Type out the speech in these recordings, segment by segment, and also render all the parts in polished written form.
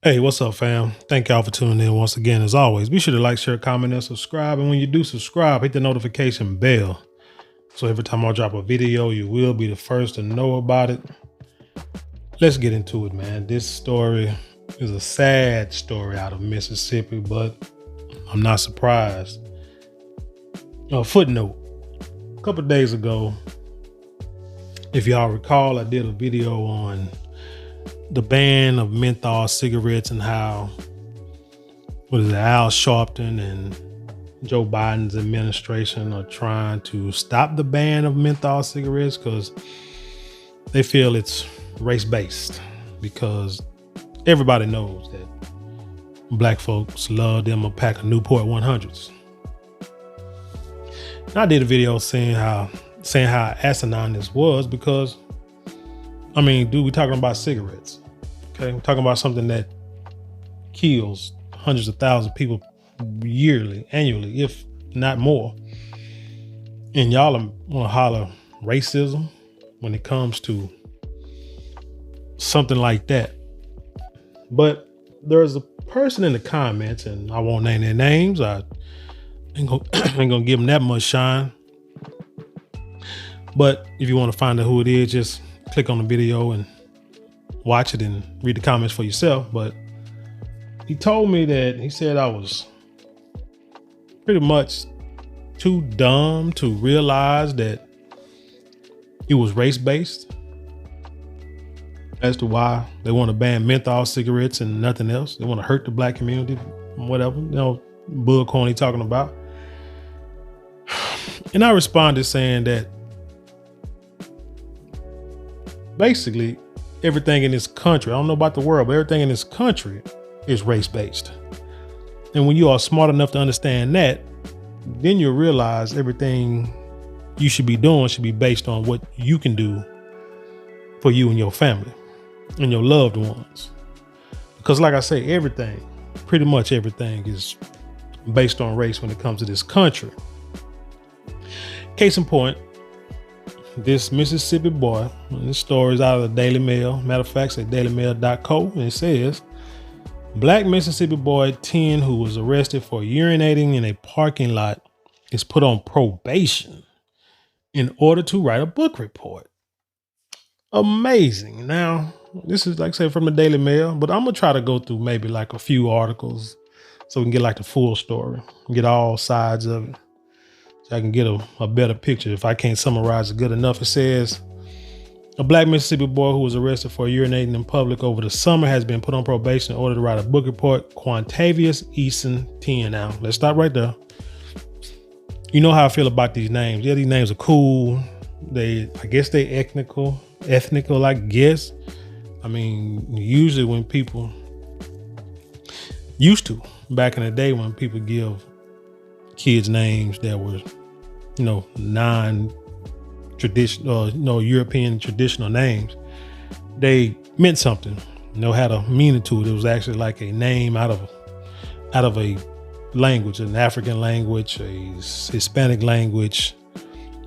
Hey, what's up, fam? Thank y'all for tuning in once again. As always, be sure to like, share, comment, and subscribe. And when you do subscribe, hit the notification bell. So every time I drop a video, you will be the first to know about it. Let's get into it, man. This story is a sad story out of Mississippi, but I'm not surprised. A footnote. A couple of days ago, if y'all recall, I did a video on the ban of menthol cigarettes and how, Al Sharpton and Joe Biden's administration are trying to stop the ban of menthol cigarettes because they feel it's race-based, because everybody knows that black folks love them a pack of Newport 100s. And I did a video saying how asinine this was because, we're talking about cigarettes. Okay, we're talking about something that kills hundreds of thousands of people annually, if not more. And y'all want to holler racism when it comes to something like that. But there's a person in the comments, and I won't name their names. I ain't gonna give them that much shine. But if you want to find out who it is, just click on the video and watch it and read the comments for yourself. But he told me that he said I was pretty much too dumb to realize that it was race-based as to why they want to ban menthol cigarettes and nothing else. They want to hurt the black community, whatever, bullcorn he talking about. And I responded saying that basically everything in this country, I don't know about the world, but everything in this country is race-based. And when you are smart enough to understand that, then you'll realize everything you should be doing should be based on what you can do for you and your family and your loved ones. Because like I say, pretty much everything is based on race when it comes to this country. Case in point, this Mississippi boy, and this story is out of the Daily Mail. Matter of fact, it's at dailymail.co, and it says, Black Mississippi boy 10 who was arrested for urinating in a parking lot is put on probation in order to write a book report. Amazing. Now, this is like I said from the Daily Mail, but I'm gonna try to go through maybe like a few articles so we can get like the full story, get all sides of it. I can get a better picture if I can't summarize it good enough. It says, a black Mississippi boy who was arrested for urinating in public over the summer has been put on probation in order to write a book report. Quantavious Eason 10. Now, let's stop right there. You know how I feel about these names. Yeah, these names are cool. I guess they ethnical, I guess. Usually when people used to, back in the day when people give kids names that were non-traditional, European traditional names, they meant something, had a meaning to it. It was actually like a name out of a language, an African language, a Hispanic language,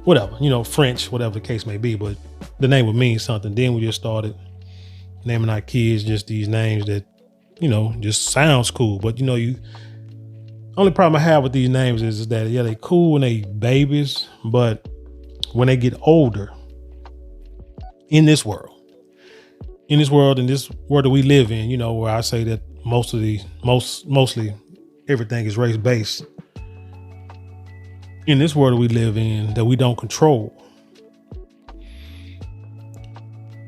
whatever, French, whatever the case may be, but the name would mean something. Then we just started naming our kids just these names that, just sounds cool. But, only problem I have with these names is that, yeah, they cool when they babies, but when they get older in this world that we live in, where I say that mostly everything is race-based. In this world that we live in that we don't control,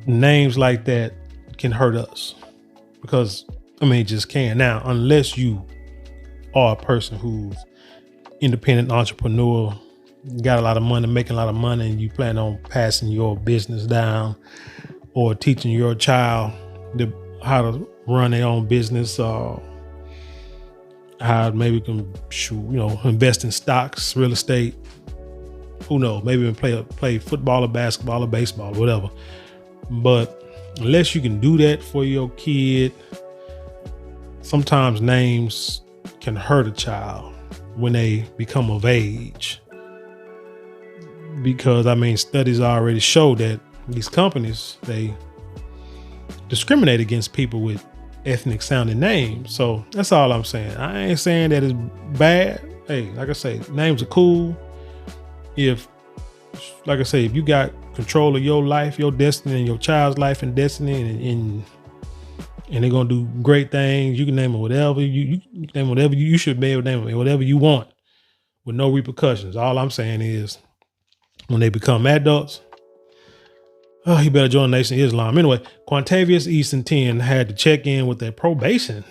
names like that can hurt us because, it just can. Now, unless you are a person who's independent entrepreneur, got a lot of money, making a lot of money, and you plan on passing your business down or teaching your child how to run their own business, how maybe can invest in stocks, real estate, who knows, maybe even play football or basketball or baseball, whatever. But unless you can do that for your kid, sometimes names can hurt a child when they become of age. Because studies already show that these companies, they discriminate against people with ethnic sounding names. So that's all I'm saying. I ain't saying that it's bad. Hey, like I say, names are cool. If you got control of your life, your destiny, and your child's life and destiny, and they're gonna do great things, you can name it whatever you name whatever you should be able to name it whatever you want with no repercussions. All I'm saying is when they become adults, you better join the Nation of Islam. Anyway, Quantavious Easton 10 has to check in with a probation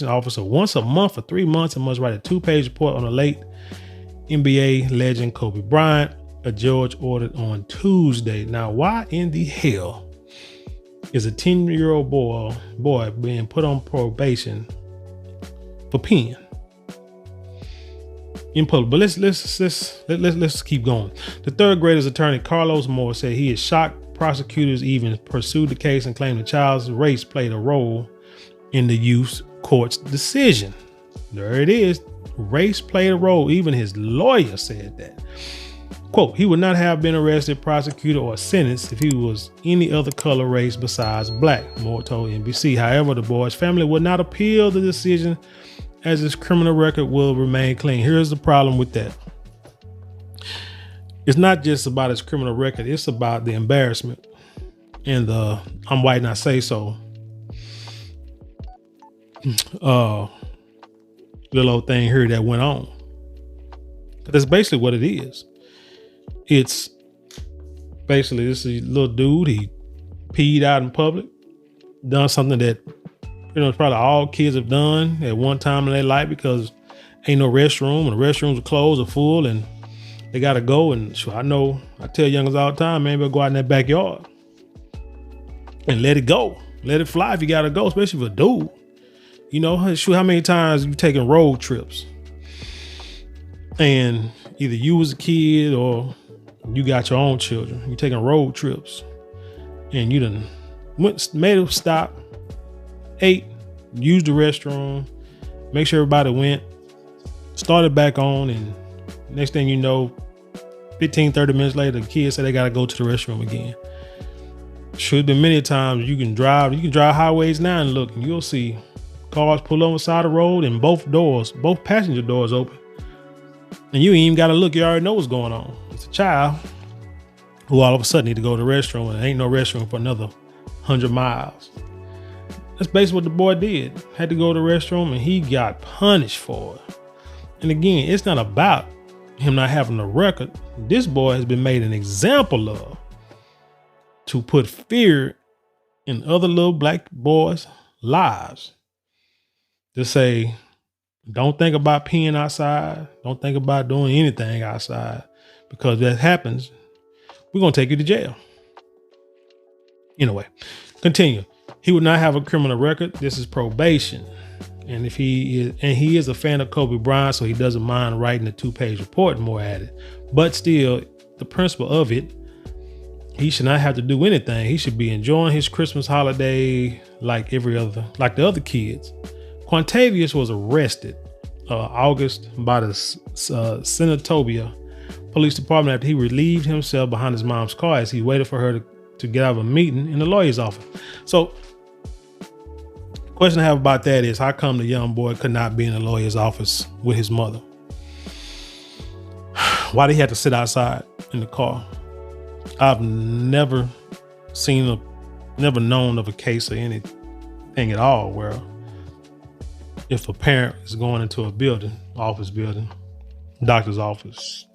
officer once a month for 3 months and must write a 2-page report on the late NBA legend Kobe Bryant, a judge ordered on Tuesday. Now, why in the hell is a 10-year-old boy being put on probation for peeing in public? But let's keep going. The third grader's attorney, Carlos Moore, said he is shocked prosecutors even pursued the case and claimed the child's race played a role in the youth court's decision. There it is. Race played a role. Even his lawyer said that. Quote, he would not have been arrested, prosecuted, or sentenced if he was any other color race besides black, Moore told NBC. However, the boy's family would not appeal the decision as his criminal record will remain clean. Here's the problem with that. It's not just about his criminal record. It's about the embarrassment and the I'm white and I say so little old thing here that went on. That's basically what it is. It's basically this little dude, he peed out in public, done something that probably all kids have done at one time in their life because ain't no restroom and the restrooms are closed or full and they gotta go. And sure, I tell youngers all the time, man, better go out in that backyard and let it go. Let it fly if you gotta go, especially if a dude. Shoot, how many times you taking road trips and either you was a kid or you got your own children, you taking road trips and you done made a stop, ate, used the restroom, make sure everybody went, started back on, and next thing you know, 15, 30 minutes later, the kids say they got to go to the restroom again. Should be many times you can drive highways now and look, and you'll see cars pull on the side of the road and both passenger doors open. And you ain't even got to look. You already know what's going on. It's a child who all of a sudden need to go to the restroom and there ain't no restroom for another 100 miles. That's basically what the boy did. Had to go to the restroom and he got punished for it. And again, it's not about him not having a record. This boy has been made an example of to put fear in other little black boys' lives. To say, don't think about peeing outside. Don't think about doing anything outside, because if that happens, we're going to take you to jail. Anyway, continue. He would not have a criminal record. This is probation. And he is a fan of Kobe Bryant, so he doesn't mind writing a 2-page report, Moore added. But still, the principle of it, he should not have to do anything. He should be enjoying his Christmas holiday like the other kids. Quantavious was arrested August by the senatobia police department after he relieved himself behind his mom's car as he waited for her to get out of a meeting in the lawyer's office. So the question I have about that is, how come the young boy could not be in the lawyer's office with his mother? Why did he have to sit outside in the car? I've never known of a case or anything at all where if a parent is going into a building, office building, doctor's office,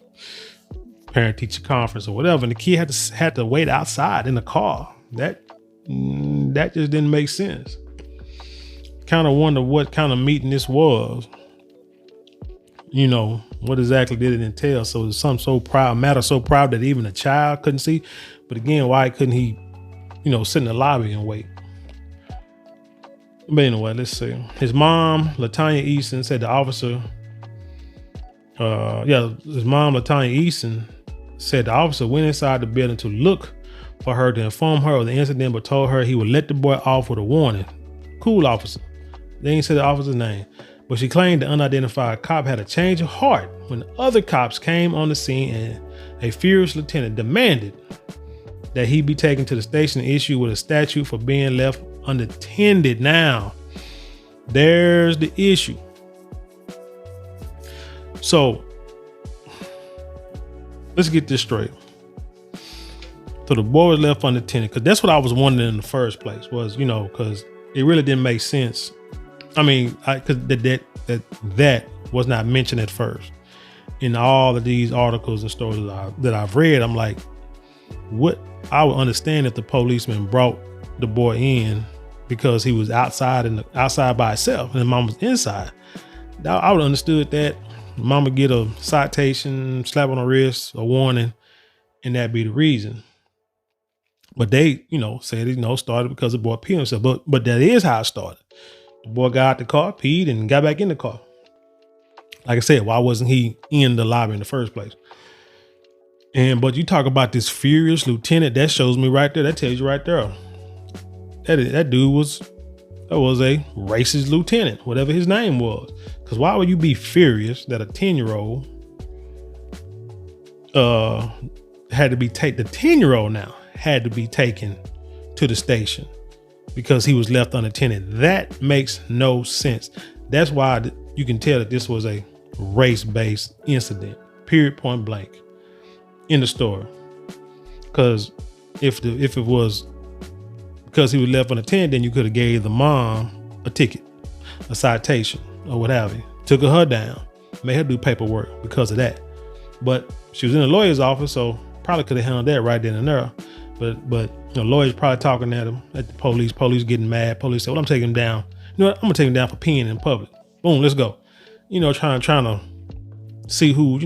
parent-teacher conference or whatever, and the kid had to wait outside in the car. That just didn't make sense. Kind of wonder what kind of meeting this was. What exactly did it entail? So it's something so proud that even a child couldn't see. But again, why couldn't he, sit in the lobby and wait? But anyway, let's see. His mom, LaTanya Easton, said the officer, went inside the building to look for her to inform her of the incident, but told her he would let the boy off with a warning. Cool officer. They ain't said the officer's name, but she claimed the unidentified cop had a change of heart when other cops came on the scene and a furious lieutenant demanded that he be taken to the station and issued with a statute for being left unattended. Now, there's the issue. So let's get this straight. So the boy was left unattended, because that's what I was wondering in the first place was, because it really didn't make sense. I mean, because that was not mentioned at first in all of these articles and stories that I've read. I'm like, what? I would understand if the policeman brought the boy in because he was outside by himself and the mom was inside. I would have understood that. Mama get a citation, slap on the wrist, a warning, and that'd be the reason. But they, said it, started because the boy peed himself. But that is how it started. The boy got out the car, peed, and got back in the car. Like I said, why wasn't he in the lobby in the first place? But you talk about this furious lieutenant, that shows me right there. That tells you right there. That dude was a racist lieutenant, whatever his name was. Because why would you be furious that a 10-year-old had to be taken? The 10-year-old now had to be taken to the station because he was left unattended. That makes no sense. That's why you can tell that this was a race-based incident, period, point blank, in the story. Because if it was because he was left unattended, then you could have gave the mom a ticket, a citation, or what have you. Took her down, made her do paperwork because of that. But she was in the lawyer's office, so probably could have handled that right then and there. But the lawyer's probably talking at him, at the police. Police getting mad. Police said, "Well, I'm taking him down. You know what? I'm gonna take him down for peeing in public. Boom, let's go." Trying to see who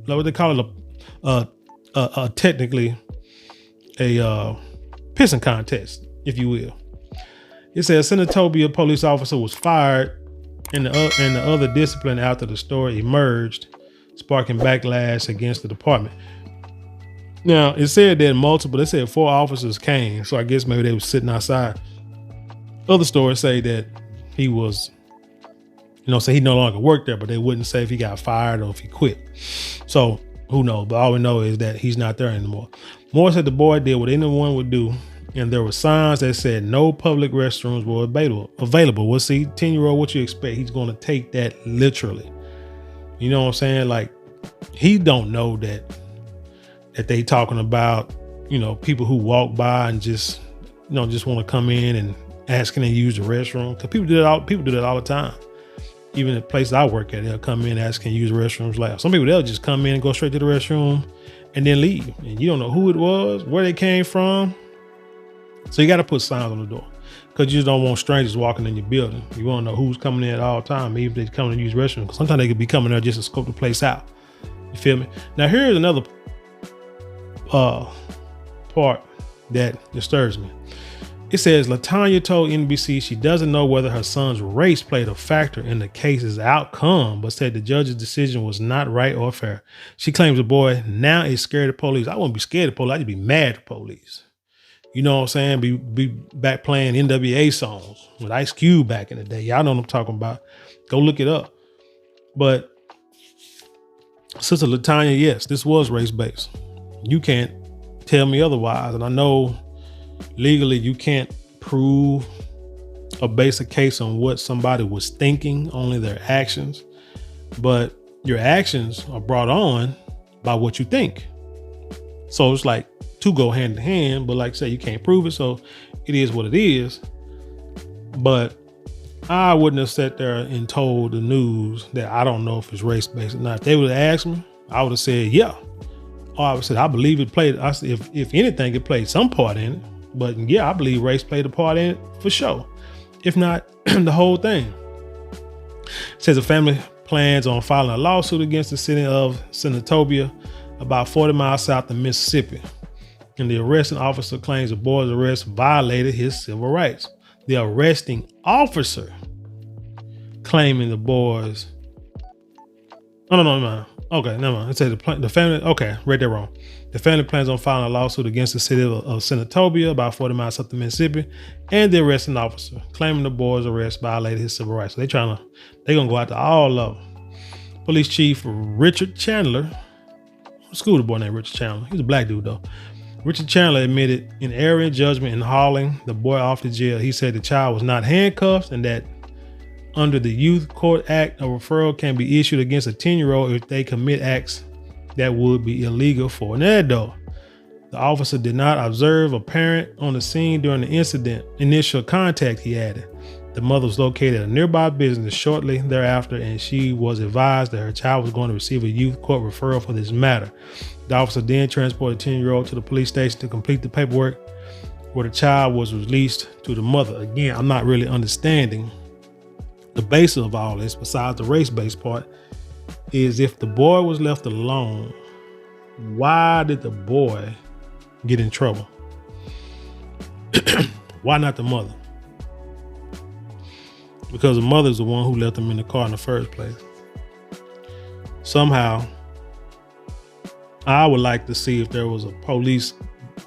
what they call it, technically a pissing contest, if you will. It says senatobia police officer was fired and the other discipline after the story emerged, sparking backlash against the department. Now, it said that they said 4 officers came, so I guess maybe they were sitting outside. Other stories say that he was, say he no longer worked there, but they wouldn't say if he got fired or if he quit. So who knows? But all we know is that he's not there anymore. Moore said the boy did what anyone would do, and there were signs that said no public restrooms were available. Well, see, 10-year-old, what you expect? He's going to take that literally. You know what I'm saying? Like, he don't know that they talking about, people who walk by and just want to come in and asking to use the restroom. Because people do that all the time. Even at places I work at, they'll come in asking to use the restrooms. Like some people, they'll just come in and go straight to the restroom and then leave. And you don't know who it was, where they came from. So you got to put signs on the door, because you just don't want strangers walking in your building. You want to know who's coming in at all time, even if they're coming to use restrooms. Because sometimes they could be coming there just to scope the place out. You feel me? Now here's another part that disturbs me. It says LaTanya told NBC she doesn't know whether her son's race played a factor in the case's outcome, but said the judge's decision was not right or fair. She claims the boy now is scared of police. I wouldn't be scared of police. I'd be mad at police. You know what I'm saying? Be back playing NWA songs with Ice Cube back in the day. Y'all know what I'm talking about. Go look it up. But Sister LaTanya, yes, this was race-based. You can't tell me otherwise. And I know legally you can't prove or base a case on what somebody was thinking, only their actions. But your actions are brought on by what you think. So it's like two go hand in hand, but like I say, you can't prove it. So it is what it is. But I wouldn't have sat there and told the news that I don't know if it's race-based or not. If they would have asked me, I would have said, yeah. Or I would have said, I believe it played, if anything, it played some part in it. But yeah, I believe race played a part in it for sure. If not the whole thing. It says the family plans on filing a lawsuit against the city of Senatobia, about 40 miles south of Mississippi. And the arresting officer claims the boy's arrest violated his civil rights. The arresting officer claiming the boys. Oh, no. Okay, never mind. It says the family. Okay, read that wrong. The family plans on filing a lawsuit against the city of Senatobia, about 40 miles south of Mississippi, and the arresting officer claiming the boy's arrest violated his civil rights. So they're gonna go after all of them. Police Chief Richard Chandler, school the boy named Richard Chandler. He's a black dude though. Richard Chandler admitted in error in judgment in hauling the boy off to jail. He said the child was not handcuffed and that under the Youth Court Act, a referral can be issued against a 10-year-old if they commit acts that would be illegal for an adult. The officer did not observe a parent on the scene during the incident. Initial contact, he added. The mother was located at a nearby business shortly thereafter, and she was advised that her child was going to receive a youth court referral for this matter. The officer then transported the 10-year-old to the police station to complete the paperwork, where the child was released to the mother. Again, I'm not really understanding the basis of all this, besides the race-based part, is if the boy was left alone, why did the boy get in trouble? Why not the mother? Because the mother's the one who left him in the car in the first place. Somehow, I would like to see if there was a police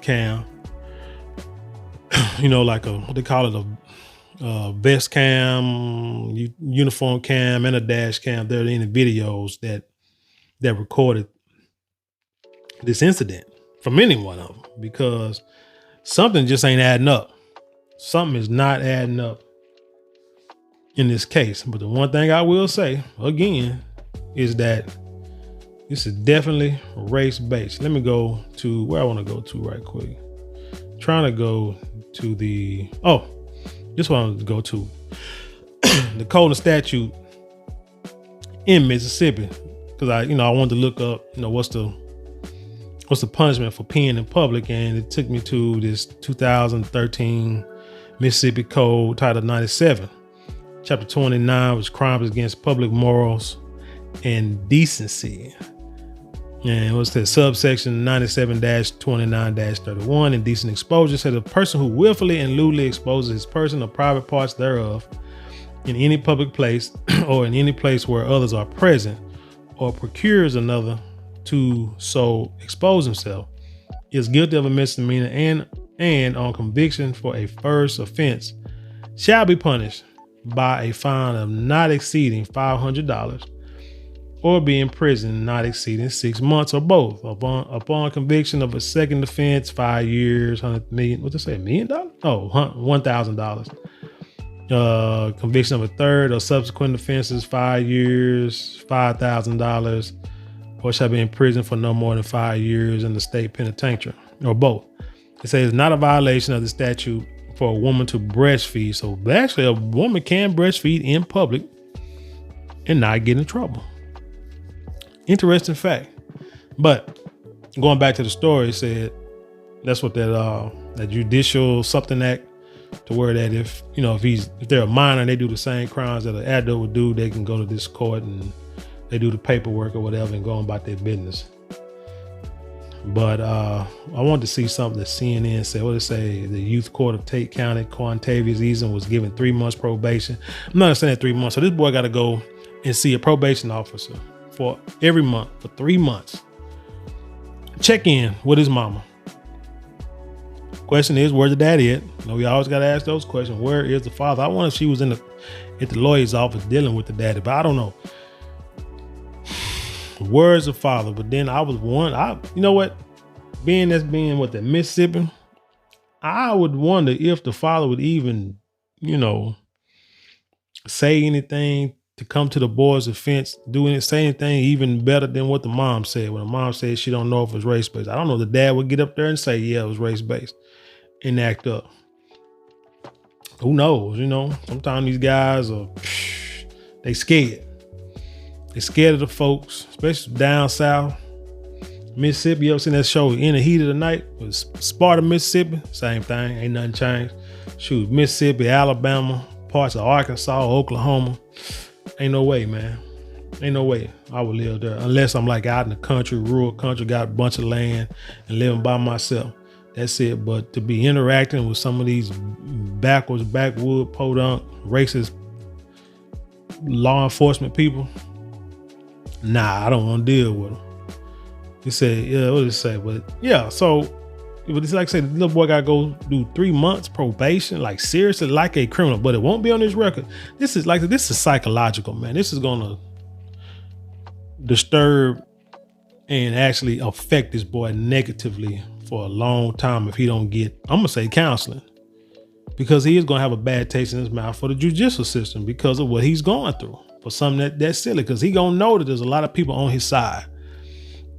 cam, like what they call it, a vest cam, uniform cam, and a dash cam. There are any videos that recorded this incident from any one of them, because something just ain't adding up. Something is not adding up in this case. But the one thing I will say again is that this is definitely race-based. Let me go to where I want to go to right quick. Trying to go to this one I want to go to the code and statute in Mississippi, because I wanted to look up what's the punishment for peeing in public, and it took me to this 2013 Mississippi Code, Title 97, Chapter 29, which crimes against public morals and decency. And what's that? Subsection 97-29-31, indecent exposure, said a person who willfully and lewdly exposes his person or private parts thereof in any public place or in any place where others are present, or procures another to so expose himself, is guilty of a misdemeanor and on conviction for a first offense shall be punished by a fine of not exceeding $500 or be in prison not exceeding 6 months, or both. Upon conviction of a second offense, 5 years, $100 million. What they say, $1 million? Oh, $1,000. Conviction of a third or subsequent offenses, 5 years, $5,000, or shall be in prison for no more than 5 years in the state penitentiary, or both. It says it's not a violation of the statute for a woman to breastfeed. So actually, a woman can breastfeed in public and not get in trouble. Interesting fact. But going back to the story, it said that's what that judicial something act, to where that if they're a minor and they do the same crimes that an adult would do, they can go to this court and they do the paperwork or whatever and go about their business. But I wanted to see something that CNN said. What did it say? The youth court of Tate County, Quantavious Eason, was given 3 months probation. I'm not saying 3 months. So this boy got to go and see a probation officer for every month for 3 months. Check in with his mama. Question is, where's the daddy at? We always got to ask those questions. Where is the father? I wonder if she was at the lawyer's office dealing with the daddy, but I don't know. Where's the father? But then I was being with the Mississippi, I would wonder if the father would even, say anything to come to the boy's defense, say anything even better than what the mom said. When the mom said she don't know if it was race-based. I don't know. The dad would get up there and say, yeah, it was race-based, and act up. Who knows? Sometimes these guys they scared. They scared of the folks, especially down south. Mississippi, you ever seen that show In the Heat of the Night? It was Sparta, Mississippi. Same thing. Ain't nothing changed. Shoot, Mississippi, Alabama, parts of Arkansas, Oklahoma. Ain't no way, man. Ain't no way I would live there unless I'm like out in the country, rural country, got a bunch of land and living by myself. That's it. But to be interacting with some of these backwood, podunk, racist law enforcement people, nah, I don't want to deal with them. He said, yeah, what did it say? But yeah, so it's like I said, the little boy got to go do 3 months probation, like seriously, like a criminal, but it won't be on his record. This is psychological, man. This is going to disturb and actually affect this boy negatively for a long time if he don't get, I'm gonna say, counseling, because he is gonna have a bad taste in his mouth for the judicial system because of what he's going through, for something that's silly, because he gonna know that there's a lot of people on his side.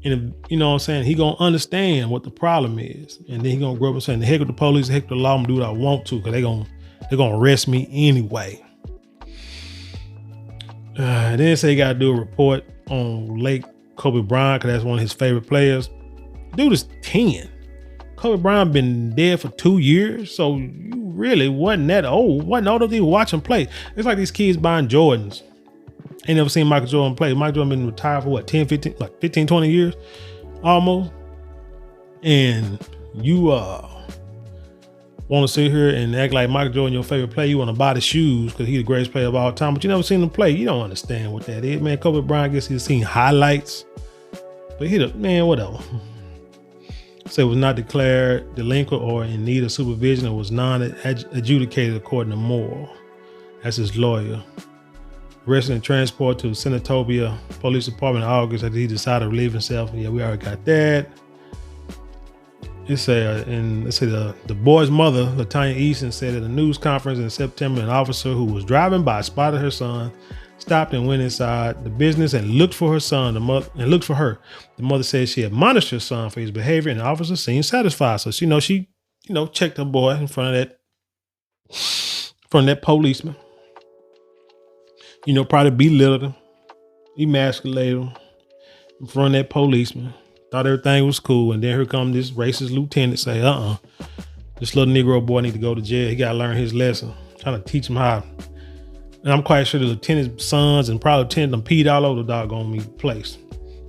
And if, you know what I'm saying, he gonna understand what the problem is, and then he gonna grow up and saying, the heck with the police, the heck with the law, I'm gonna do what I want to, because they're gonna arrest me anyway. Then they say he gotta do a report on late Kobe Bryant, because that's one of his favorite players. Dude is 10. Kobe Bryant been dead for 2 years, so you really wasn't that old. Wasn't old enough to watch him play. It's like these kids buying Jordans. Ain't never seen Michael Jordan play. Michael Jordan been retired for what, 10, 15, like 15, 20 years almost. And you want to sit here and act like Michael Jordan your favorite player. You want to buy the shoes because he's the greatest player of all time, but you never seen him play. You don't understand what that is, man. Kobe Bryant gets he's seen highlights, but man, whatever. So it was not declared delinquent or in need of supervision. It was non-adjudicated according to Moore. That's his lawyer. Arrested and transported to Senatobia Police Department in August after he decided to relieve himself. Yeah, we already got that. Let's say the boy's mother, LaTanya Easton, said at a news conference in September, an officer who was driving by spotted her son, stopped and went inside the business and looked for her son. The mother said she admonished her son for his behavior, and the officer seemed satisfied. So she checked her boy in front of that policeman. Probably belittled him, emasculated him in front of that policeman. Thought everything was cool, and then here come this racist lieutenant say, this little Negro boy need to go to jail. He got to learn his lesson. Trying to teach him how. And I'm quite sure the lieutenant's sons and probably lieutenant them peed all over the doggone place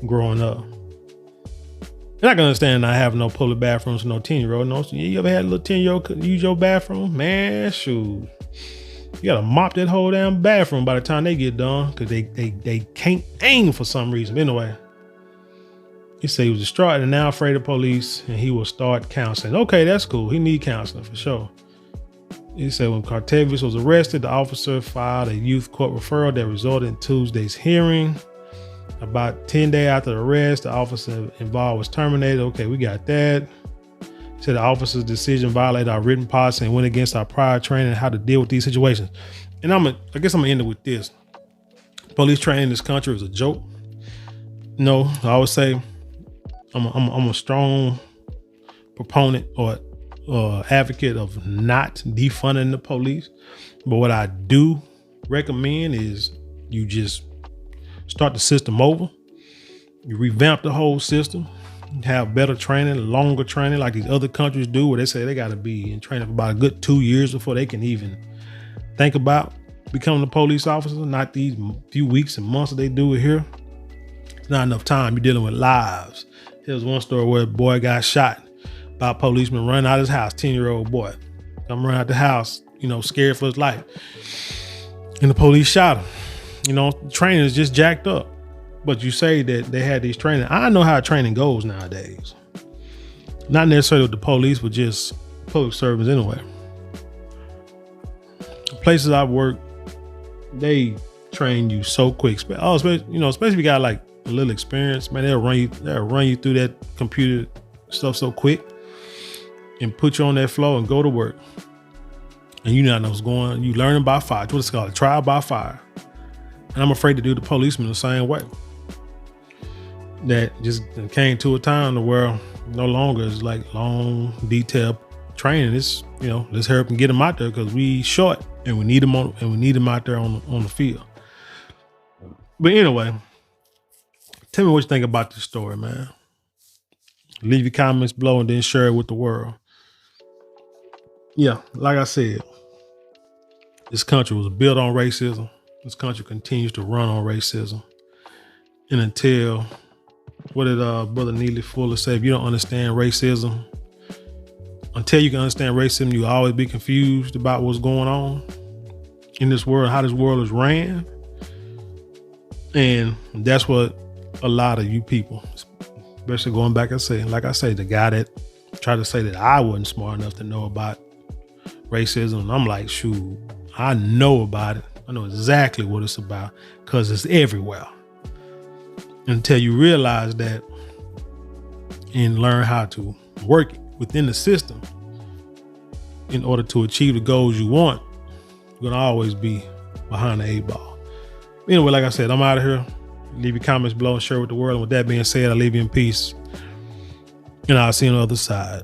growing up. And I can understand not having no public bathrooms for no 10-year-old. No, you ever had a little 10-year-old use your bathroom? Man, shoot. You gotta mop that whole damn bathroom by the time they get done, because they can't aim for some reason. But anyway, he said he was distraught and now afraid of police, and he will start counseling. Okay, that's cool. He need counseling for sure. He said when Cartevius was arrested, the officer filed a youth court referral that resulted in Tuesday's hearing. About 10 days after the arrest, the officer involved was terminated. Okay, we got that. He said the officer's decision violated our written policy and went against our prior training on how to deal with these situations. And I guess I'm gonna end it with this. Police training in this country is a joke. No, I would say I'm a strong proponent or advocate of not defunding the police. But what I do recommend is you just start the system over. You revamp the whole system. Have better training, longer training like these other countries do, where they say they got to be in training for about a good 2 years before they can even think about becoming a police officer. Not these few weeks and months that they do it here. It's not enough time. You're dealing with lives. There's one story where a boy got shot by a policeman running out of his house, 10-year-old boy. Come run out the house, scared for his life. And the police shot him. Training is just jacked up. But you say that they had these training. I know how training goes nowadays. Not necessarily with the police, but just public servants anyway. Places I've worked, they train you so quick. Especially if you got like a little experience, man, they'll run you through that computer stuff so quick and put you on that floor and go to work. And you not know what's going on. You learning by fire. It's what it's called, a trial by fire. And I'm afraid to do the policeman the same way. That just came to a time to where no longer is like long, detailed training. It's, let's hurry up and get them out there because we short and we need them out there on the field. But anyway, tell me what you think about this story, man. Leave your comments below and then share it with the world. Yeah, like I said, this country was built on racism. This country continues to run on racism. And until, what did Brother Neely Fuller say? If you don't understand racism, until you can understand racism, you'll always be confused about what's going on in this world, how this world is ran. And that's what a lot of you people, especially going back and saying, like I say, the guy that tried to say that I wasn't smart enough to know about racism. And I'm like, shoot, I know about it. I know exactly what it's about because it's everywhere. Until you realize that and learn how to work within the system in order to achieve the goals you want, you're gonna always be behind the 8 ball. Anyway, like I said, I'm out of here. Leave your comments below and share with the world. And with that being said, I leave you in peace, and I'll see you on the other side.